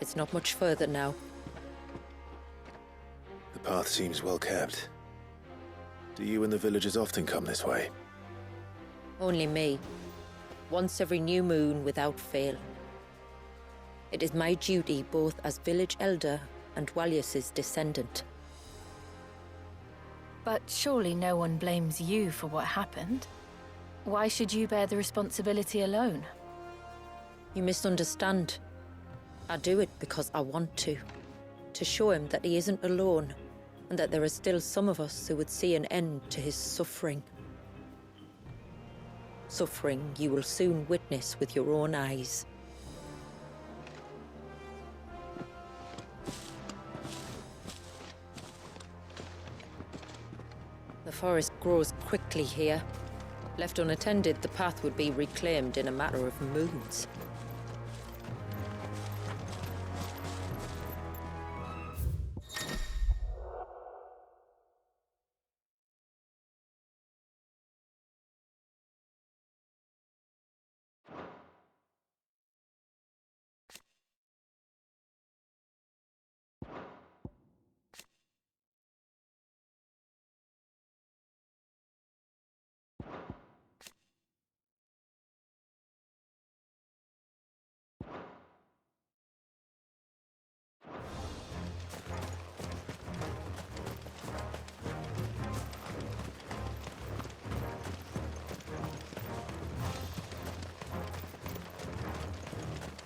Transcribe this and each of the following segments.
It's not much further now. The path seems well kept. Do you and the villagers often come this way? Only me. Once every new moon without fail. It is my duty both as village elder and Walius's descendant. But surely no one blames you for what happened. Why should you bear the responsibility alone? You misunderstand. I do it because I want to show him that he isn't alone, and that there are still some of us who would see an end to his suffering. Suffering you will soon witness with your own eyes. The forest grows quickly here. Left unattended, the path would be reclaimed in a matter of moons.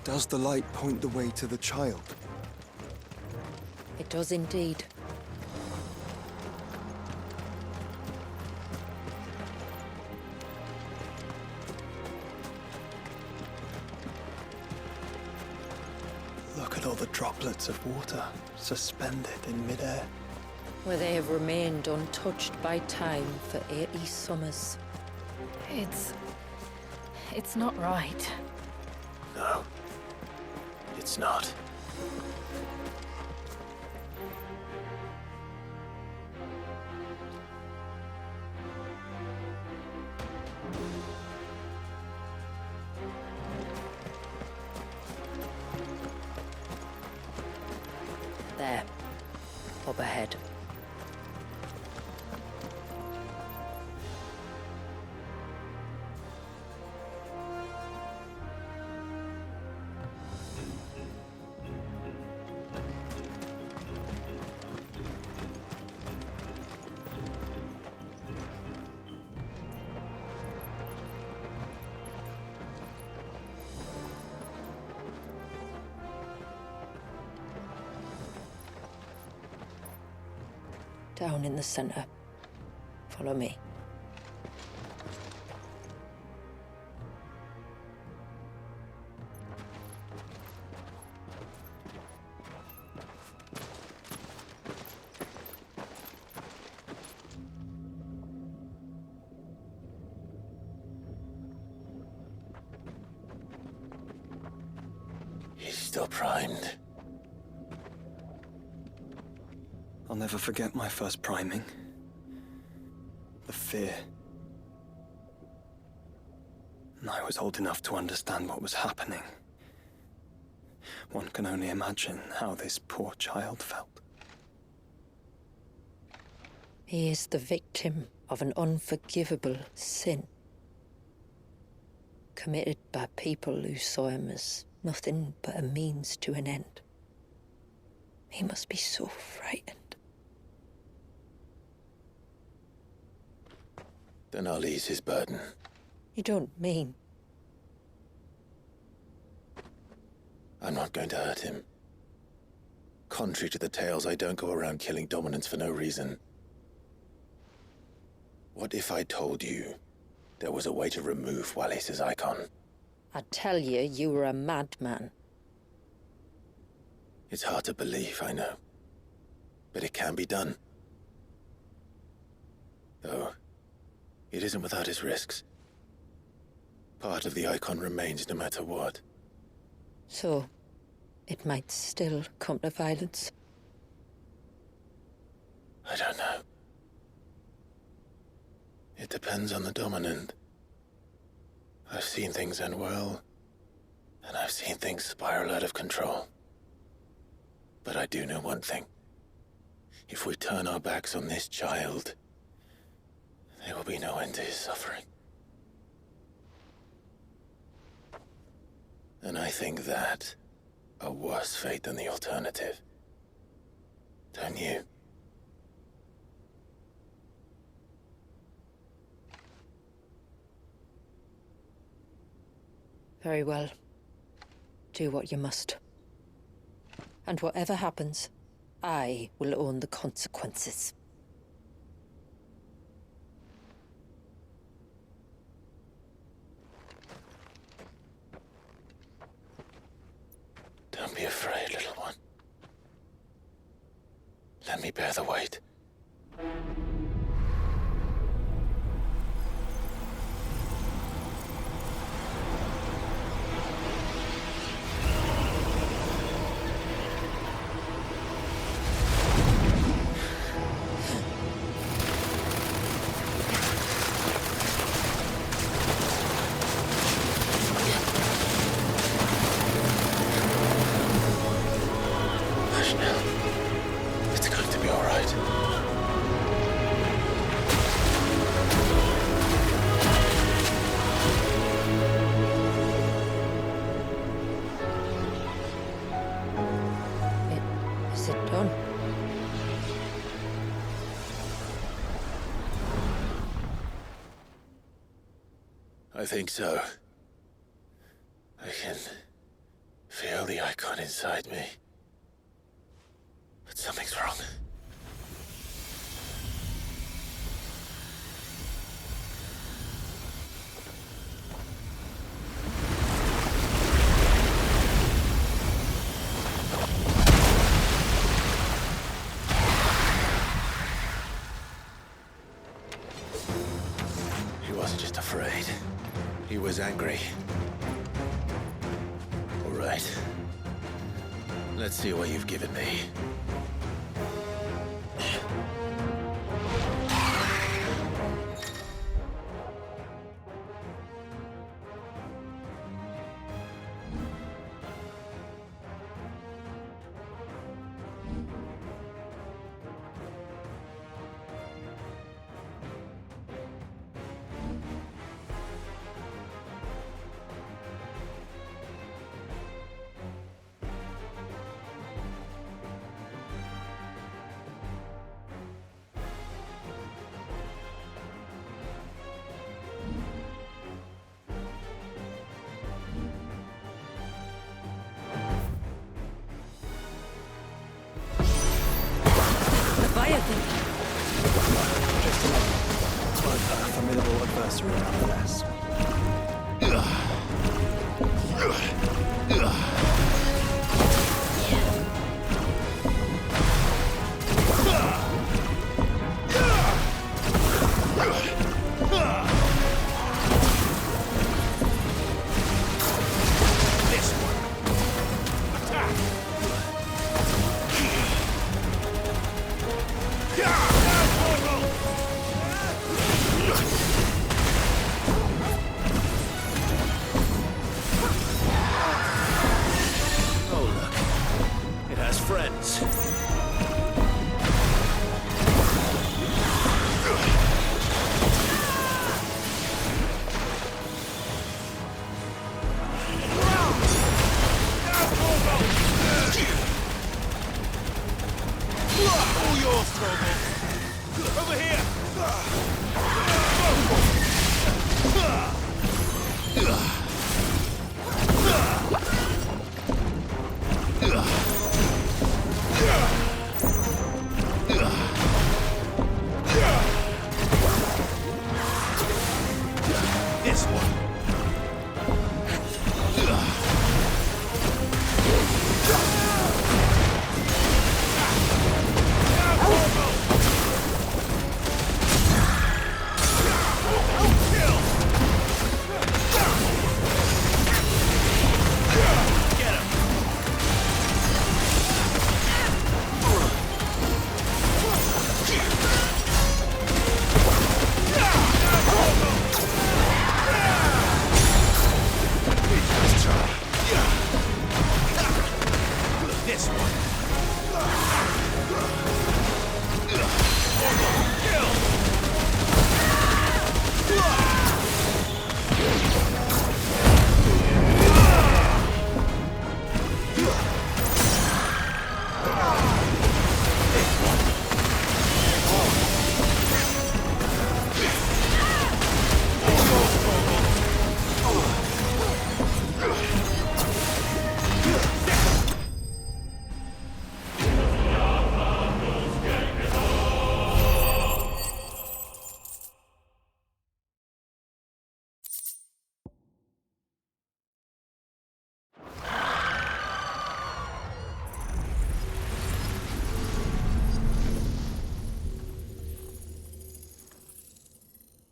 Does the light point the way to the child? It does indeed. Look at all the droplets of water suspended in midair. Where they have remained untouched by time for 80 summers. It's not right. No. It's not. There. Up ahead. Down in the center. Follow me. He's still primed. I'll never forget my first priming. The fear. And I was old enough to understand what was happening. One can only imagine how this poor child felt. He is the victim of an unforgivable sin. Committed by people who saw him as nothing but a means to an end. He must be so frightened. Then I'll ease his burden. You don't mean? I'm not going to hurt him. Contrary to the tales, I don't go around killing dominants for no reason. What if I told you there was a way to remove Walis's icon? I'd tell you you were a madman. It's hard to believe, I know. But it can be done. Though, it isn't without its risks. Part of the icon remains no matter what. So, it might still come to violence. I don't know. It depends on the dominant. I've seen things end well, and I've seen things spiral out of control. But I do know one thing. If we turn our backs on this child, there will be no end to his suffering. And I think that a worse fate than the alternative. Don't you? Very well. Do what you must. And whatever happens, I will own the consequences. Don't be afraid, little one. Let me bear the weight. I think so. I can feel the icon inside me. But something's wrong. He wasn't just afraid. He was angry. All right. Let's see what you've given me.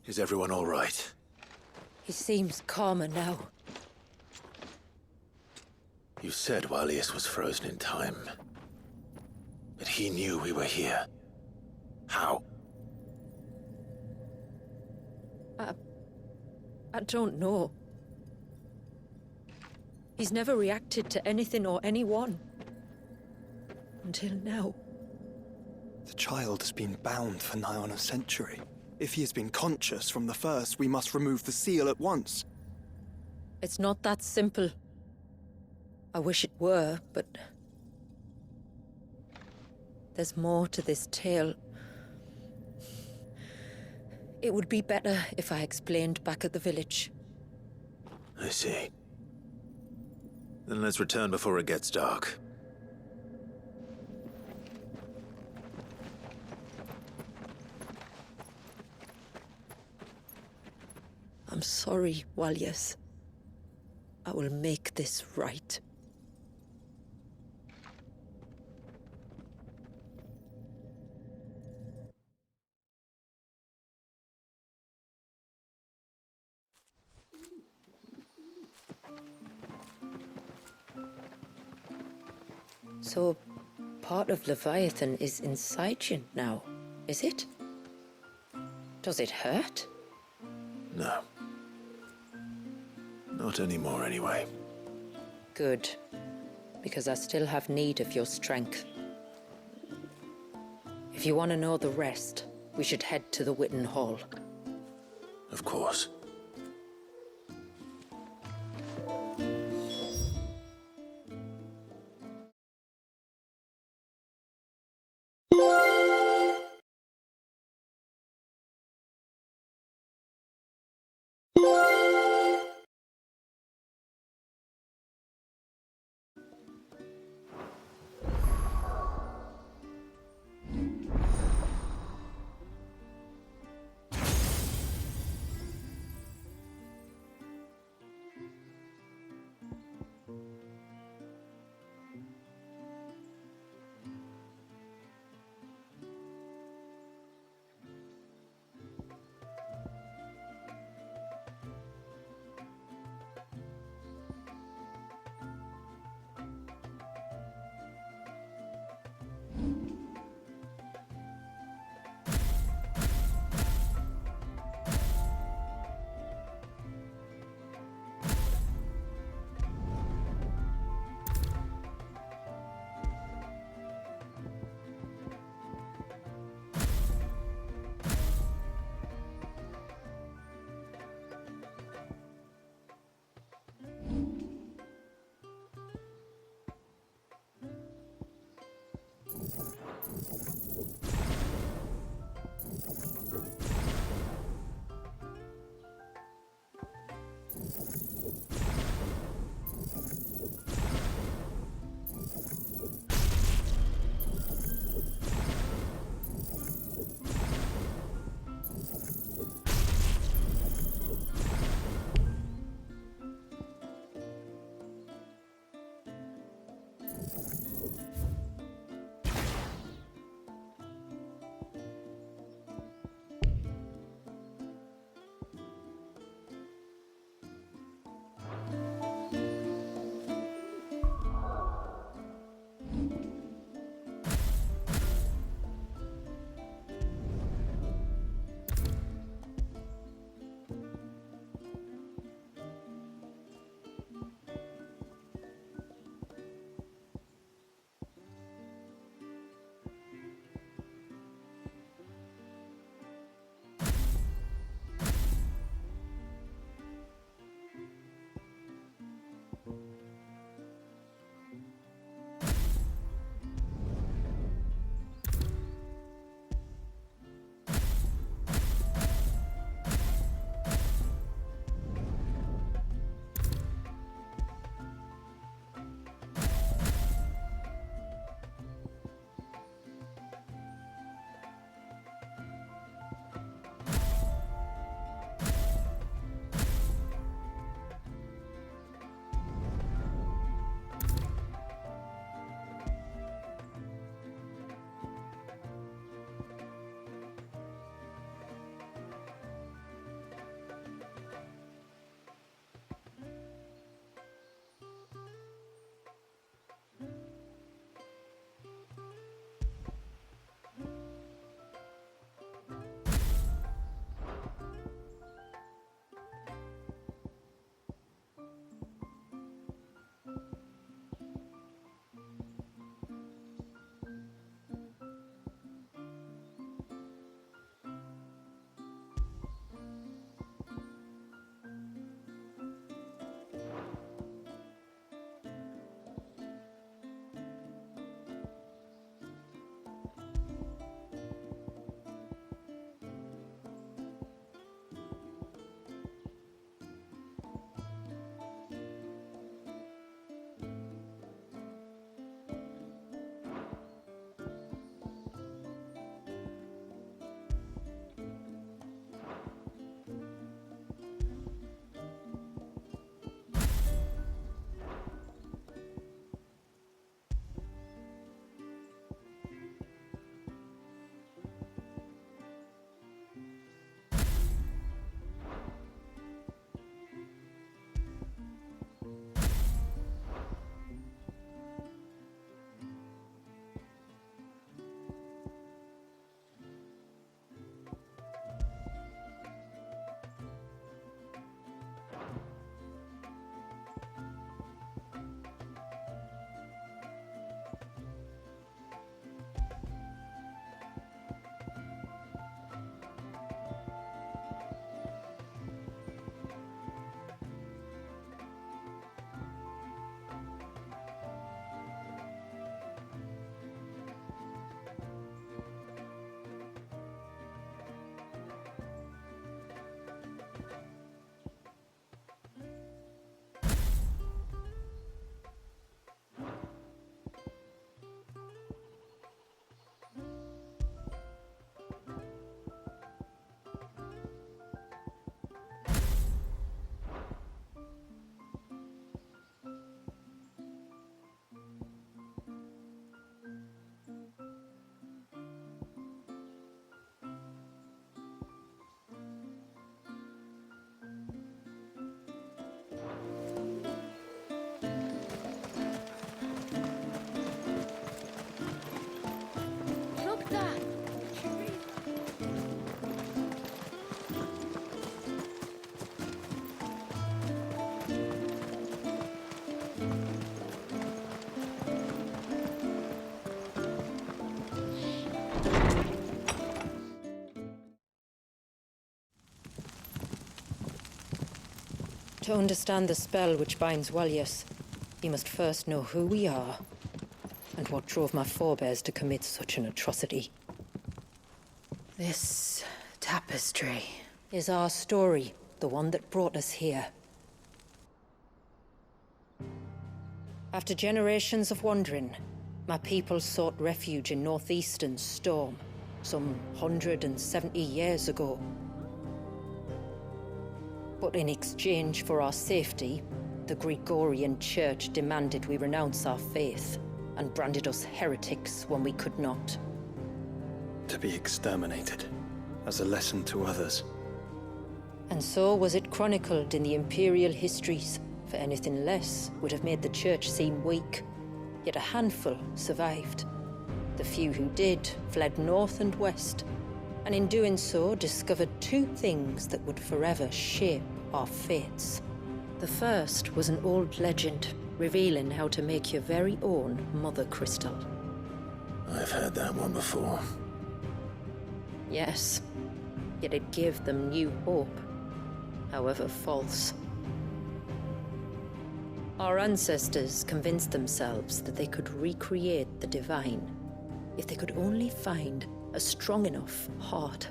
Is everyone all right? He seems calmer now. You said Walius was frozen in time. But he knew we were here. How? I don't know. He's never reacted to anything or anyone. Until now. The child has been bound for nigh on a century. If he has been conscious from the first, we must remove the seal at once. It's not that simple. I wish it were, but... there's more to this tale. It would be better if I explained back at the village. I see. Then let's return before it gets dark. I'm sorry, Walius. I will make this right. So, part of Leviathan is inside you now, is it? Does it hurt? No. Not anymore, anyway. Good. Because I still have need of your strength. If you want to know the rest, we should head to the Witten Hall. Of course. To understand the spell which binds Walius, you must first know who we are, and what drove my forebears to commit such an atrocity. This tapestry is our story, the one that brought us here. After generations of wandering, my people sought refuge in northeastern Storm, some 170 years ago. But in exchange for our safety, the Gregorian Church demanded we renounce our faith and branded us heretics when we could not. To be exterminated, as a lesson to others. And so was it chronicled in the imperial histories, for anything less would have made the Church seem weak. Yet a handful survived. The few who did fled north and west, and in doing so discovered two things that would forever shape our fates. The first was an old legend revealing how to make your very own mother crystal. I've heard that one before. Yes, yet it gave them new hope, however false. Our ancestors convinced themselves that they could recreate the divine if they could only find a strong enough heart.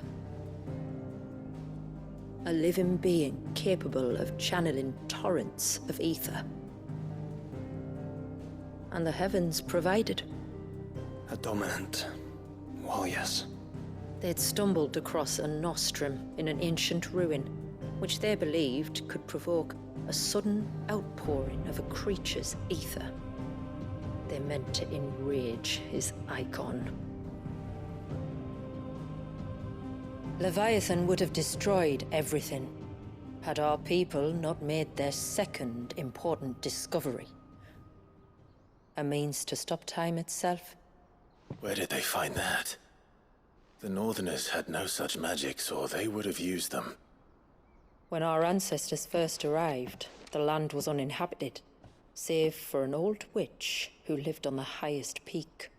A living being capable of channeling torrents of ether. And the heavens provided. A dominant Walius. They'd stumbled across a nostrum in an ancient ruin, which they believed could provoke a sudden outpouring of a creature's ether. They meant to enrage his icon. Leviathan would have destroyed everything, had our people not made their second important discovery. A means to stop time itself. Where did they find that? The Northerners had no such magics, or they would have used them. When our ancestors first arrived, the land was uninhabited, save for an old witch who lived on the highest peak.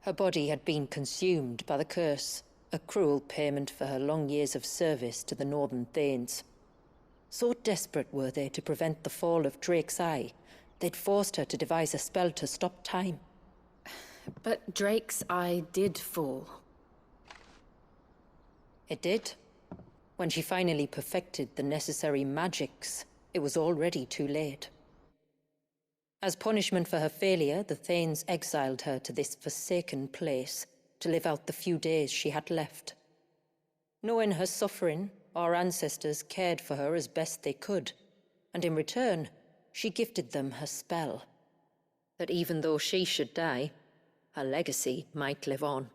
Her body had been consumed by the curse, a cruel payment for her long years of service to the Northern Thanes. So desperate were they to prevent the fall of Drake's Eye, they'd forced her to devise a spell to stop time. But Drake's Eye did fall. It did. When she finally perfected the necessary magics, it was already too late. As punishment for her failure, the Thanes exiled her to this forsaken place to live out the few days she had left. Knowing her suffering, our ancestors cared for her as best they could, and in return, she gifted them her spell. That even though she should die, her legacy might live on.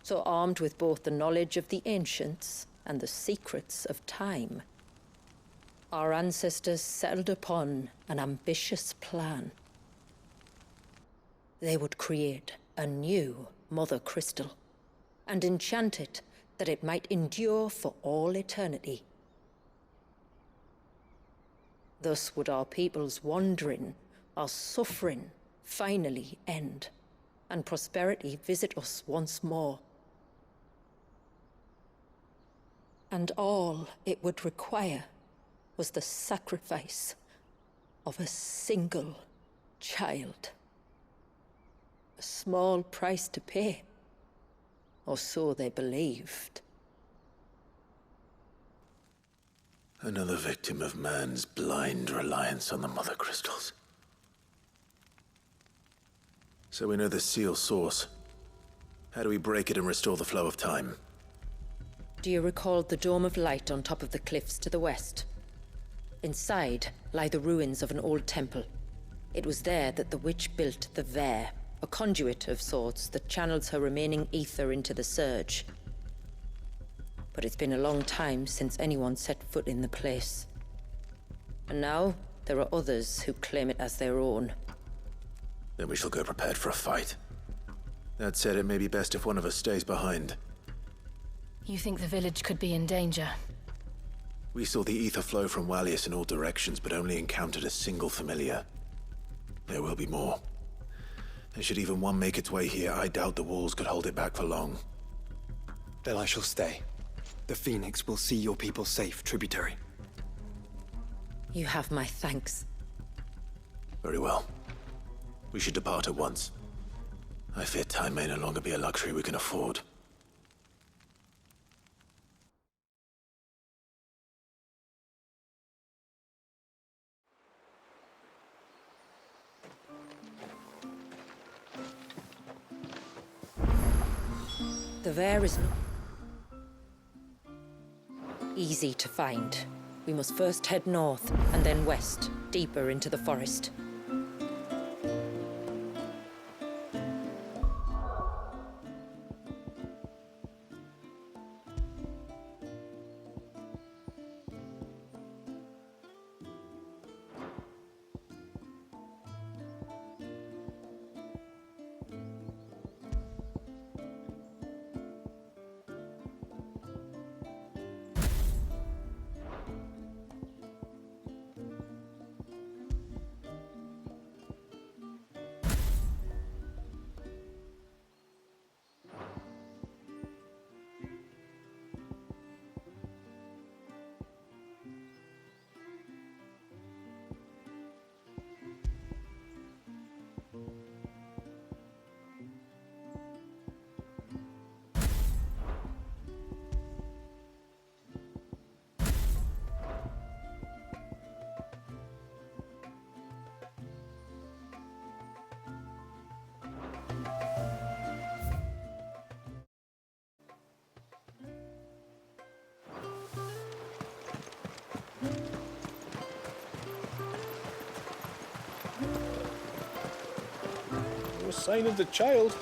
So armed with both the knowledge of the ancients and the secrets of time, our ancestors settled upon an ambitious plan. They would create a new Mother Crystal and enchant it that it might endure for all eternity. Thus would our people's wandering, our suffering, finally end, and prosperity visit us once more. And all it would require was the sacrifice of a single child. A small price to pay, or so they believed. Another victim of man's blind reliance on the Mother Crystals. So we know the seal source. How do we break it and restore the flow of time? Do you recall the dome of light on top of the cliffs to the west? Inside lie the ruins of an old temple. It was there that the witch built the Ver, a conduit of sorts that channels her remaining ether into the surge. But it's been a long time since anyone set foot in the place. And now, there are others who claim it as their own. Then we shall go prepared for a fight. That said, it may be best if one of us stays behind. You think the village could be in danger? We saw the ether flow from Walius in all directions, but only encountered a single familiar. There will be more. And should even one make its way here, I doubt the walls could hold it back for long. Then I shall stay. The Phoenix will see your people safe, tributary. You have my thanks. Very well. We should depart at once. I fear time may no longer be a luxury we can afford. The Vare is easy to find. We must first head north, and then west, deeper into the forest. No sign of the child.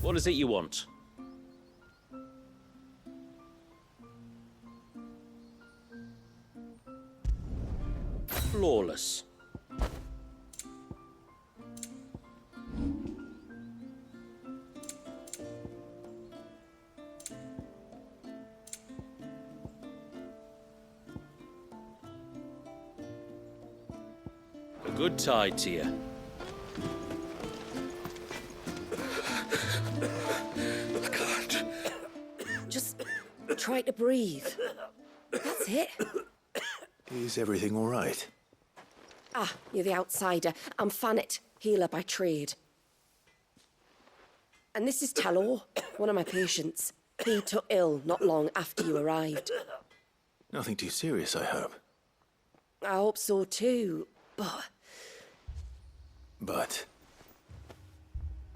What is it you want? Flawless. A good tide to you. I can't. Just try to breathe. That's it. Is everything all right? Ah, you're the outsider. I'm Fanit, healer by trade. And this is Talor, one of my patients. He took ill not long after you arrived. Nothing too serious, I hope. I hope so too, but But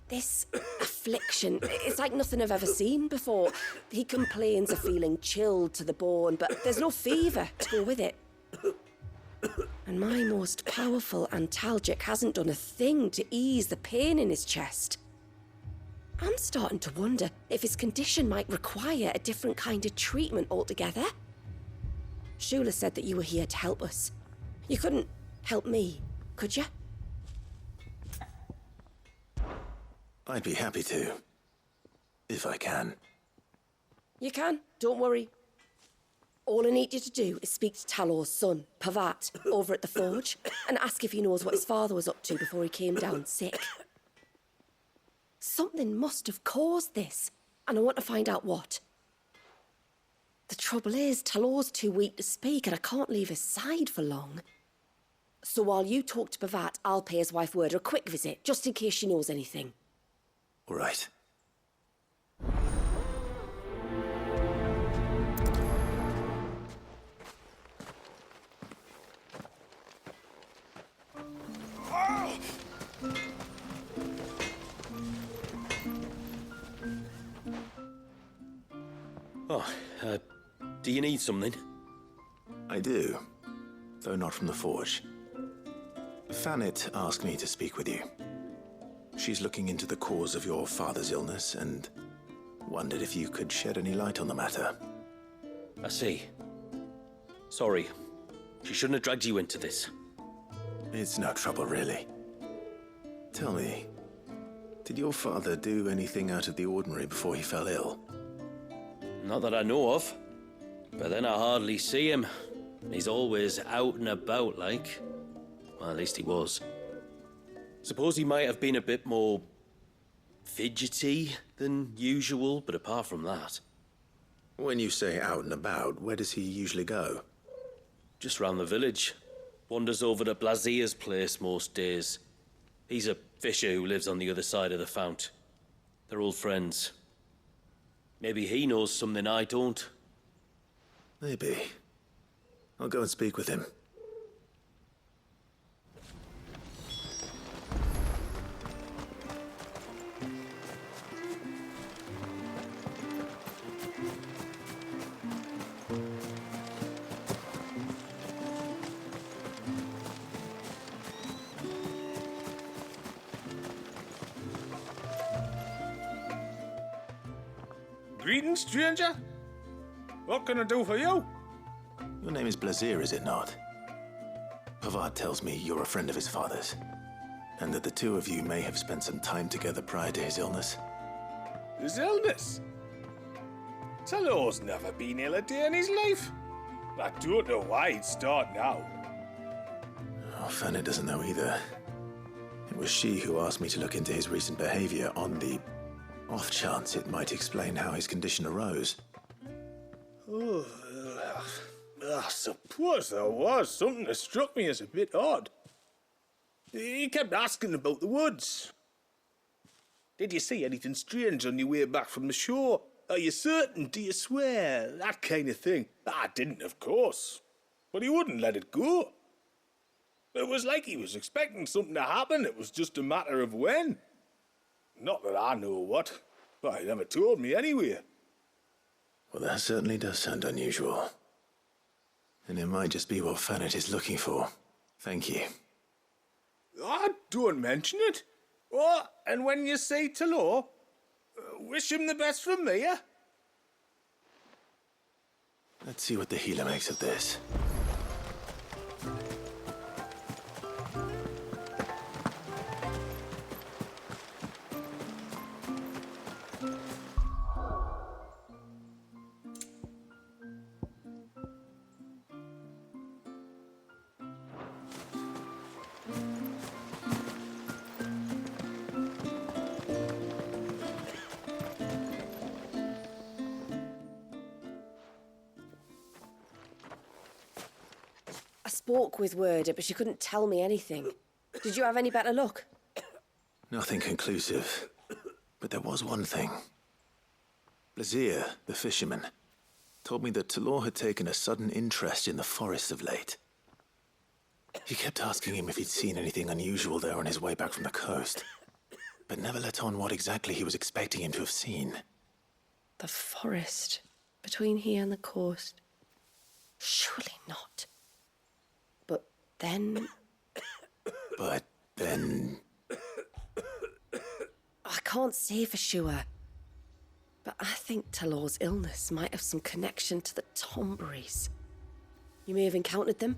this affliction, it's like nothing I've ever seen before. He complains of feeling chilled to the bone, but there's no fever to go with it. And my most powerful antalgic hasn't done a thing to ease the pain in his chest. I'm starting to wonder if his condition might require a different kind of treatment altogether. Shula said that you were here to help us. You couldn't help me, could you? I'd be happy to. If I can. You can, don't worry. All I need you to do is speak to Talor's son, Pavat, over at the forge, and ask if he knows what his father was up to before he came down sick. Something must have caused this, and I want to find out what. The trouble is, Talor's too weak to speak, and I can't leave his side for long. So while you talk to Pavat, I'll pay his wife word a quick visit, just in case she knows anything. All right. Oh, do you need something? I do, though not from the forge. Fanit asked me to speak with you. She's looking into the cause of your father's illness and wondered if you could shed any light on the matter. I see. Sorry. She shouldn't have dragged you into this. It's no trouble, really. Tell me, did your father do anything out of the ordinary before he fell ill? Not that I know of. But then I hardly see him. He's always out and about, like. Well, at least he was. Suppose he might have been a bit more fidgety than usual, but apart from that... When you say out and about, where does he usually go? Just round the village. Wanders over to Valisthea's place most days. He's a fisher who lives on the other side of the fount. They're old friends. Maybe he knows something I don't. Maybe. I'll go and speak with him. Greetings, stranger. What can I do for you? Your name is Valisthea, is it not? Pavad tells me you're a friend of his father's, and that the two of you may have spent some time together prior to his illness. His illness? Talor's never been ill a day in his life. I don't know why he'd start now. Oh, Fanny doesn't know either. It was she who asked me to look into his recent behavior on the off chance it might explain how his condition arose. Oh, I suppose there was something that struck me as a bit odd. He kept asking about the woods. Did you see anything strange on your way back from the shore? Are you certain? Do you swear? That kind of thing. I didn't, of course. But he wouldn't let it go. It was like he was expecting something to happen. It was just a matter of when. Not that I know what. But he never told me anyway. Well, that certainly does sound unusual. And it might just be what Fanet is looking for. Thank you. Don't mention it. Oh, and when you say Talor, wish him the best from me, eh? Let's see what the healer makes of this. I spoke with Werder, but she couldn't tell me anything. Did you have any better luck? Nothing conclusive. But there was one thing. Valisthea, the fisherman, told me that Talor had taken a sudden interest in the forest of late. He kept asking him if he'd seen anything unusual there on his way back from the coast, but never let on what exactly he was expecting him to have seen. The forest between here and the coast. Surely not. But then... I can't say for sure. But I think Talor's illness might have some connection to the Tomberries. You may have encountered them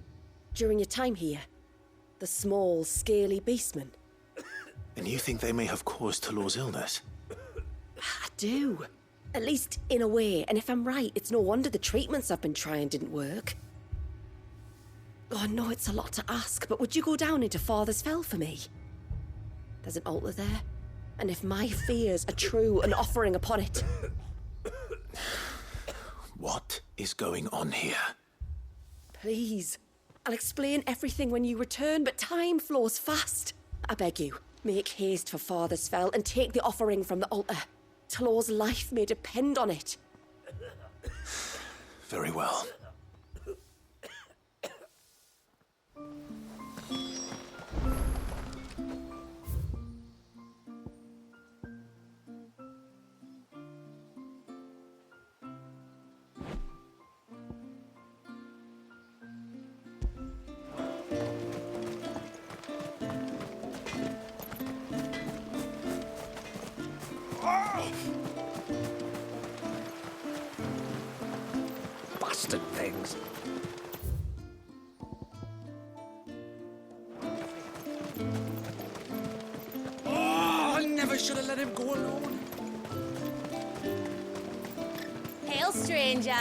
during your time here. The small, scaly beastmen. And you think they may have caused Talor's illness? I do. At least in a way. And if I'm right, it's no wonder the treatments I've been trying didn't work. Oh, I know it's a lot to ask, but would you go down into Father's Fell for me? There's an altar there. And if my fears are true, an offering upon it. What is going on here? Please. I'll explain everything when you return, but time flows fast. I beg you, make haste for Father's Fell and take the offering from the altar. Talor's life may depend on it. Very well. Bastard things. Oh, I never should have let him go alone. Hail, stranger.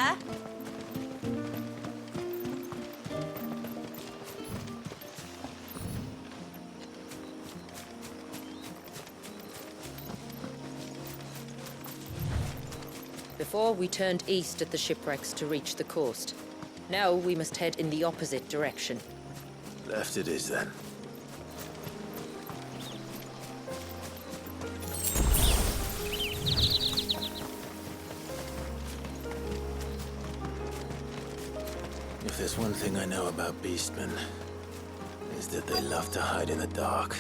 Before, we turned east at the shipwrecks to reach the coast. Now we must head in the opposite direction. Left it is, then. If there's one thing I know about beastmen, is that they love to hide in the dark.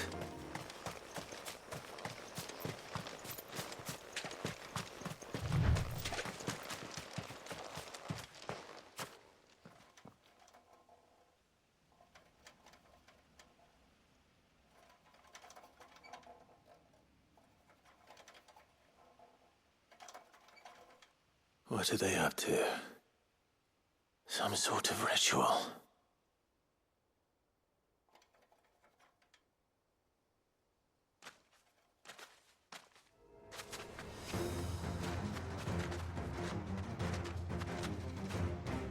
What are they up to? Some sort of ritual.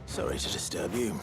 Sorry to disturb you.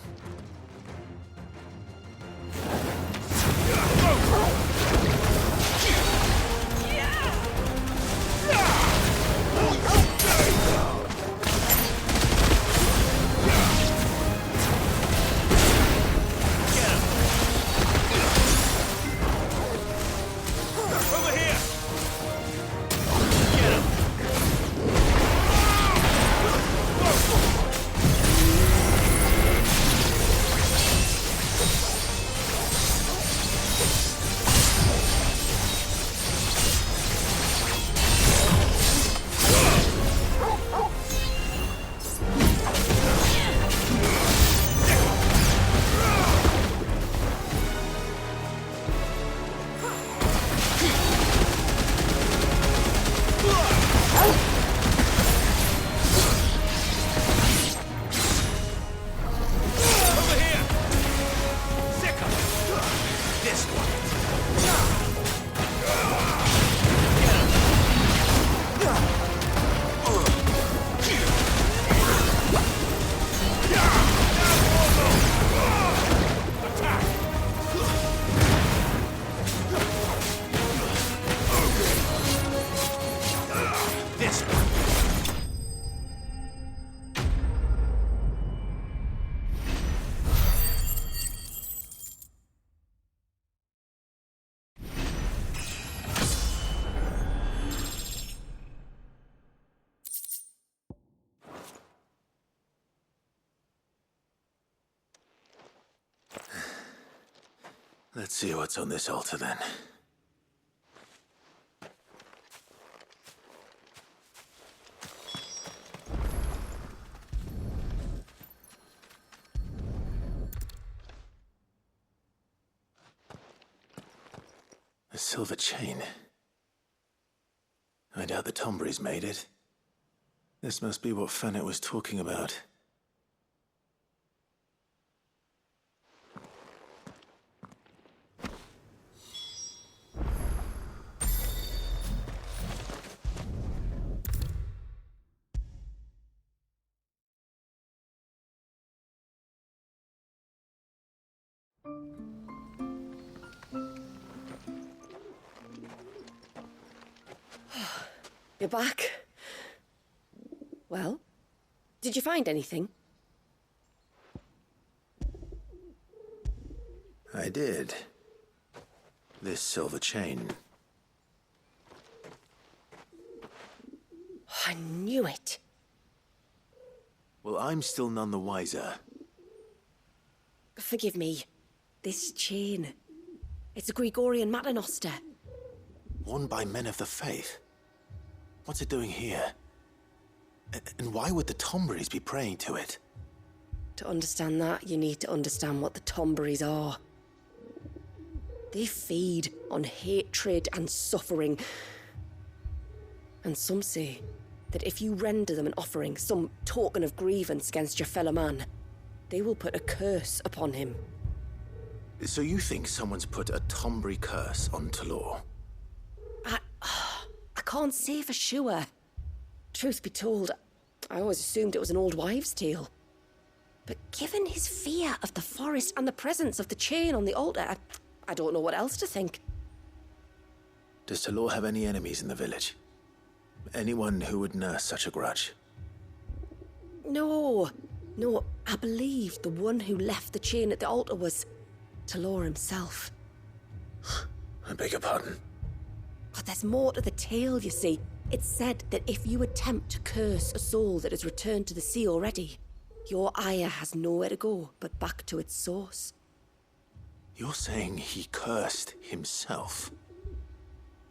Let's see what's on this altar, then. A silver chain. I doubt the Tombury's made it. This must be what Fanit was talking about. You're back. Well, did you find anything? I did. This silver chain. I knew it. Well, I'm still none the wiser. Forgive me. This chain. It's a Gregorian Maternoster. Worn by men of the faith. What's it doing here? And why would the Tomburys be praying to it? To understand that, you need to understand what the Tomburys are. They feed on hatred and suffering. And some say that if you render them an offering, some token of grievance against your fellow man, they will put a curse upon him. So you think someone's put a Tombury curse on Talor? I can't say for sure. Truth be told, I always assumed it was an old wives' tale. But given his fear of the forest and the presence of the chain on the altar, I don't know what else to think. Does Talor have any enemies in the village? Anyone who would nurse such a grudge? No, I believe the one who left the chain at the altar was Talor himself. I beg your pardon. But there's more to the tale, you see. It's said that if you attempt to curse a soul that has returned to the sea already, your ire has nowhere to go but back to its source. You're saying he cursed himself?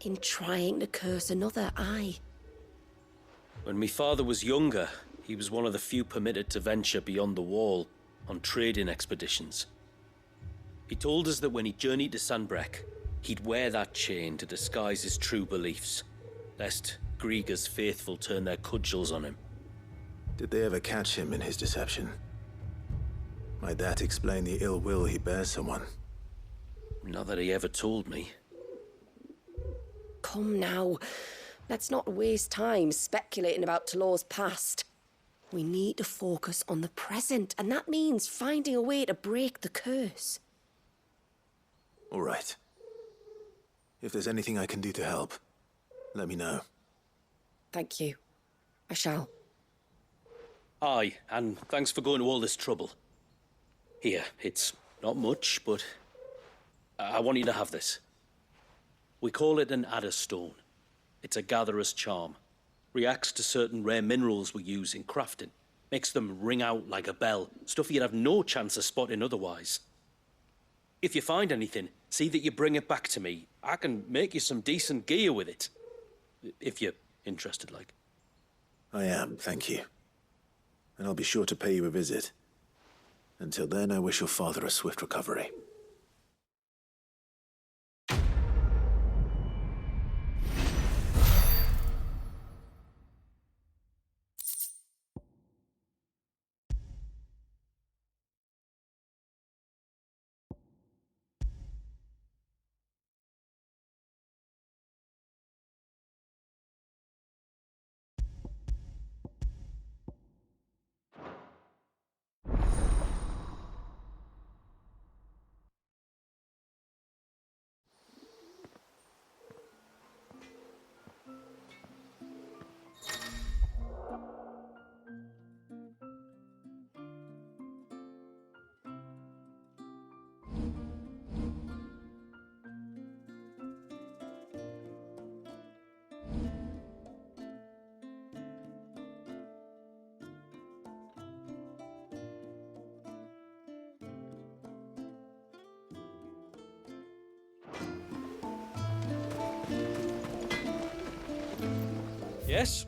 In trying to curse another, aye. When my father was younger, he was one of the few permitted to venture beyond the wall on trading expeditions. He told us that when he journeyed to Sanbreque, he'd wear that chain to disguise his true beliefs, lest Griegor's faithful turn their cudgels on him. Did they ever catch him in his deception? Might that explain the ill will he bears someone? Not that he ever told me. Come now, let's not waste time speculating about Talor's past. We need to focus on the present, and that means finding a way to break the curse. All right. If there's anything I can do to help, let me know. Thank you. I shall. Aye, and thanks for going to all this trouble. Here, it's not much, but I want you to have this. We call it an adder stone. It's a gatherer's charm. Reacts to certain rare minerals we use in crafting. Makes them ring out like a bell, stuff you'd have no chance of spotting otherwise. If you find anything, see that you bring it back to me. I can make you some decent gear with it. If you're interested, like. I am, thank you. And I'll be sure to pay you a visit. Until then, I wish your father a swift recovery. Yes?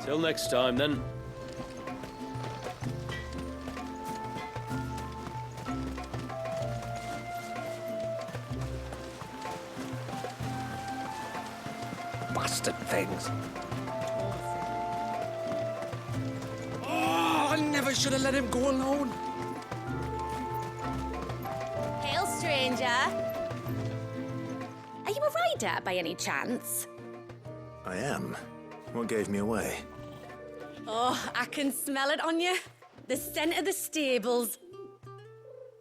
Till next time, then. Bastard things. Oh, I never should have let him go alone. Hail, stranger. Are you a rider by any chance? I am. What gave me away? Oh, I can smell it on you. The scent of the stables.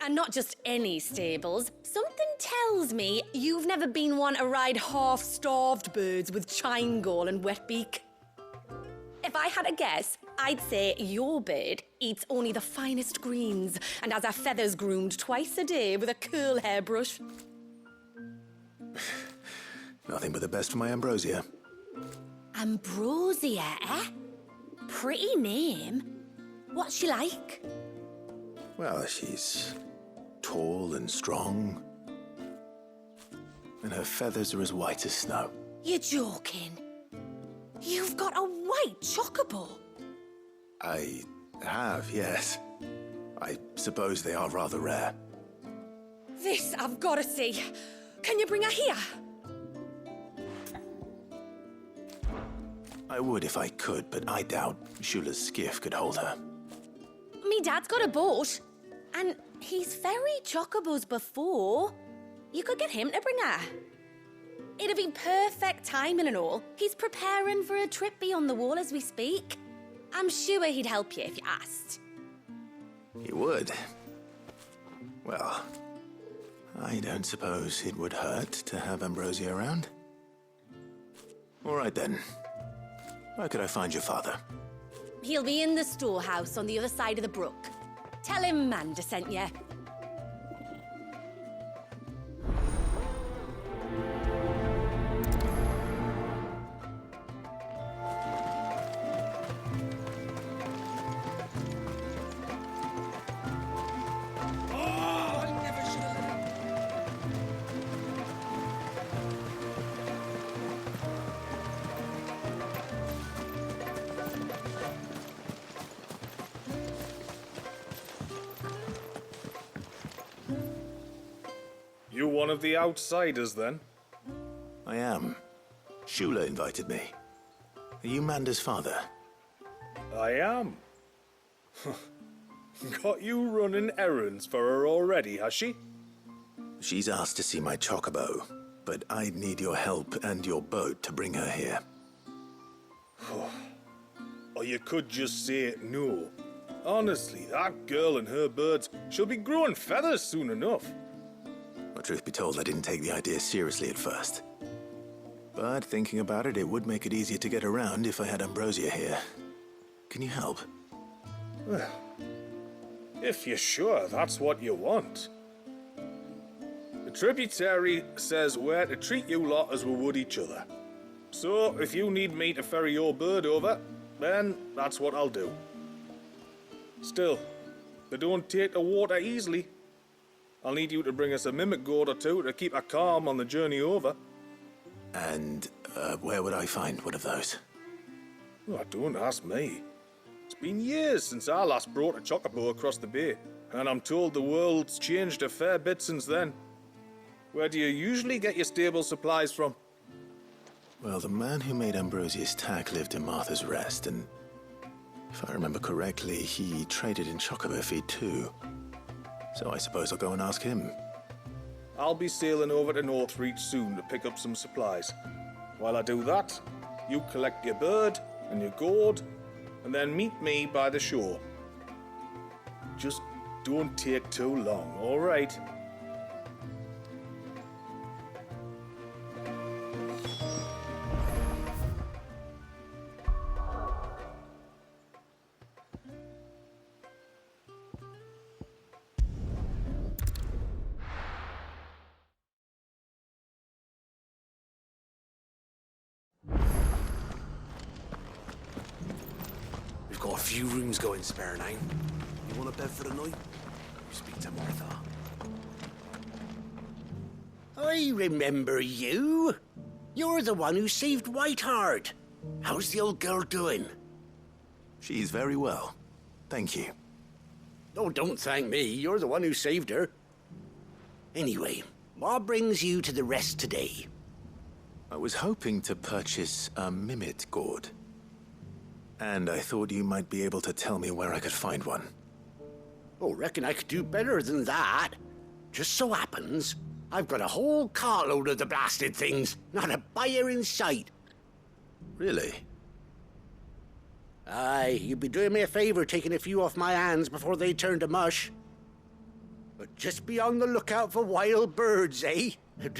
And not just any stables. Something tells me you've never been one to ride half-starved birds with chine-gall and wet beak. If I had a guess, I'd say your bird eats only the finest greens and has her feathers groomed twice a day with a curl hairbrush. Nothing but the best for my ambrosia. Ambrosia, eh? Pretty name. What's she like? Well, she's tall and strong. And her feathers are as white as snow. You're joking. You've got a white chocobo. I have, yes. I suppose they are rather rare. This I've got to see. Can you bring her here? I would if I could, but I doubt Shula's skiff could hold her. Me dad's got a boat, and he's ferried chocobos before. You could get him to bring her. It'd be perfect timing and all. He's preparing for a trip beyond the wall as we speak. I'm sure he'd help you if you asked. He would? Well, I don't suppose it would hurt to have Ambrosia around. All right then. Where could I find your father? He'll be in the storehouse on the other side of the brook. Tell him Manda sent you. You one of the outsiders, then? I am. Shula invited me. Are you Manda's father? I am. Got you running errands for her already, has she? She's asked to see my chocobo, but I'd need your help and your boat to bring her here. Or you could just say no. Honestly, that girl and her birds, she'll be growing feathers soon enough. Well, truth be told, I didn't take the idea seriously at first. But thinking about it, it would make it easier to get around if I had Ambrosia here. Can you help? Well, if you're sure that's what you want. The tributary says we're to treat you lot as we would each other. So, if you need me to ferry your bird over, then that's what I'll do. Still, they don't take the water easily. I'll need you to bring us a mimic gourd or two to keep her calm on the journey over. And where would I find one of those? Oh, don't ask me. It's been years since I last brought a chocobo across the bay, and I'm told the world's changed a fair bit since then. Where do you usually get your stable supplies from? Well, the man who made Ambrosia's tack lived in Martha's Rest, and if I remember correctly, he traded in chocobo feed too. So I suppose I'll go and ask him. I'll be sailing over to Northreach soon to pick up some supplies. While I do that, you collect your bird and your gourd, and then meet me by the shore. Just don't take too long, all right? Got a few rooms going spare now. You want a bed for the night? You speak to Martha. I remember you. You're the one who saved Whiteheart. How's the old girl doing? She's very well. Thank you. Oh, don't thank me. You're the one who saved her. Anyway, what brings you to the rest today? I was hoping to purchase a mimit gourd. And I thought you might be able to tell me where I could find one. Oh, reckon I could do better than that. Just so happens, I've got a whole cartload of the blasted things. Not a buyer in sight. Really? Aye, you'd be doing me a favor taking a few off my hands before they turn to mush. But just be on the lookout for wild birds, eh?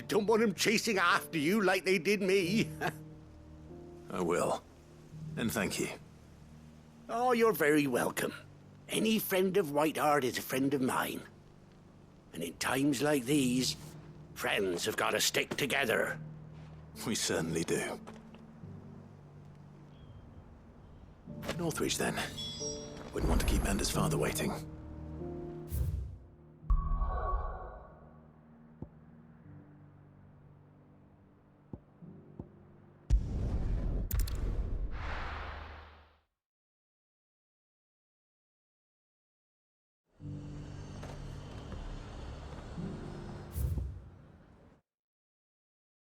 Don't want them chasing after you like they did me. I will. And thank you. Oh, you're very welcome. Any friend of Whiteheart is a friend of mine. And in times like these, friends have got to stick together. We certainly do. Northreach, then. Wouldn't want to keep Manda's father waiting.